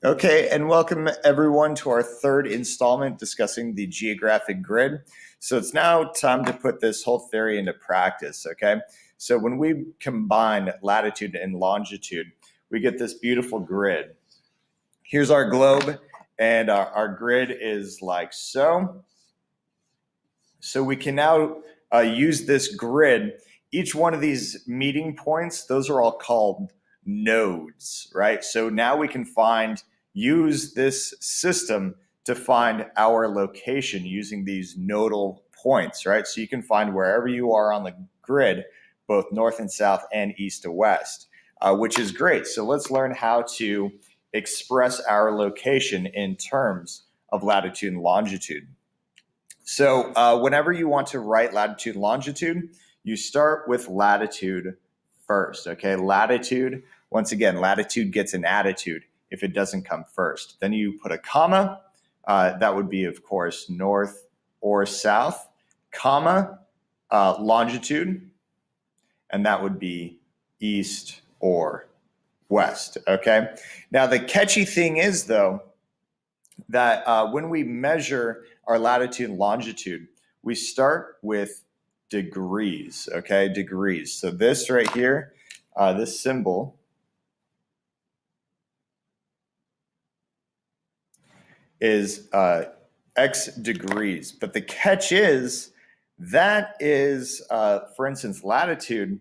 Okay, and welcome everyone to our third installment discussing the geographic grid. So it's now time to put this whole theory into practice, okay? So when we combine latitude and longitude, we get this beautiful grid. Here's our globe, and our grid is like so. So we can now use this grid. Each one of these meeting points, those are all called nodes, right? So now we can use this system to find our location using these nodal points, right? So you can find wherever you are on the grid, both north and south and east to west, which is great. So let's learn how to express our location in terms of latitude and longitude. So whenever you want to write latitude and longitude, you start with latitude first, okay? Latitude, once again, latitude gets an attitude if it doesn't come first. Then you put a comma. That would be, of course, north or south, comma, longitude, and that would be east or west, okay? Now, the catchy thing is, though, that when we measure our latitude and longitude, we start with degrees, okay? Degrees. So this right here, this symbol is X degrees. But the catch is, that is, for instance, latitude,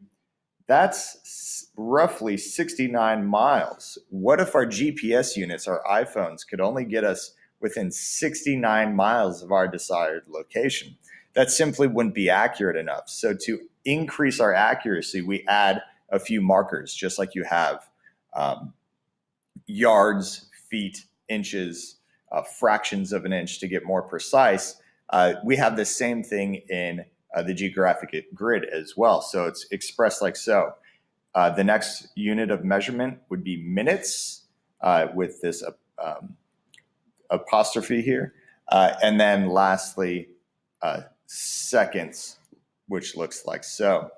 that's roughly 69 miles. What if our GPS units, our iPhones, could only get us within 69 miles of our desired location? That simply wouldn't be accurate enough. So to increase our accuracy, we add a few markers, just like you have yards, feet, inches, fractions of an inch to get more precise. We have the same thing in the geographic grid as well. So it's expressed like so. The next unit of measurement would be minutes with this apostrophe here. And then lastly, seconds, which looks like so.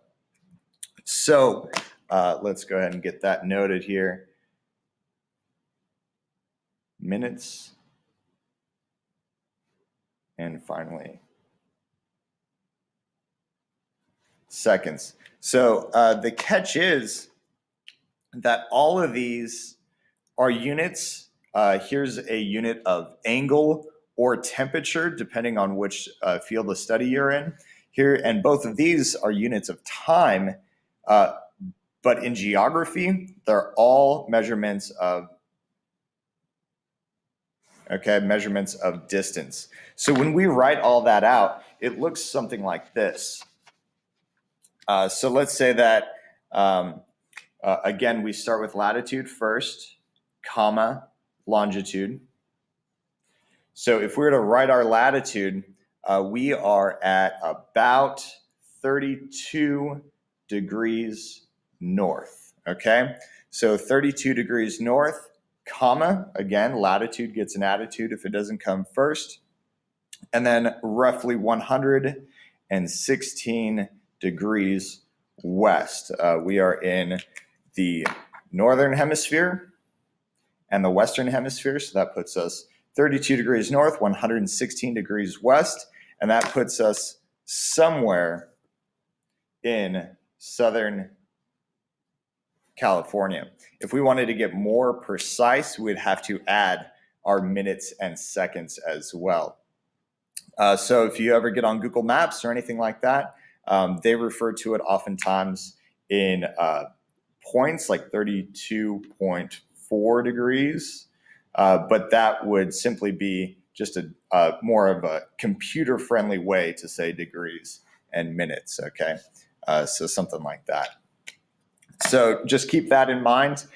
So let's go ahead and get that noted here. Minutes. And finally, seconds. So the catch is that all of these are units. Here's a unit of angle or temperature, depending on which field of study you're in here. And both of these are units of time. But in geography, they're all measurements of measurements of distance. So when we write all that out, it looks something like this. So let's say that, again, we start with latitude first, comma, longitude. So if we were to write our latitude, we are at about 32 degrees north, okay? So 32 degrees north, comma, again, latitude gets an attitude if it doesn't come first, and then roughly 116 degrees west. We are in the northern hemisphere and the western hemisphere, so that puts us 32 degrees north, 116 degrees west, and that puts us somewhere in Southern California. If we wanted to get more precise, we'd have to add our minutes and seconds as well. So if you ever get on Google Maps or anything like that, they refer to it oftentimes in points like 32.4 degrees, but that would simply be just a more of a computer-friendly way to say degrees and minutes, okay? So something like that. So just keep that in mind.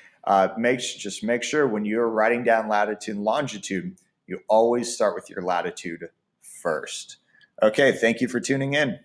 Just make sure when you're writing down latitude and longitude, you always start with your latitude first. Okay, thank you for tuning in.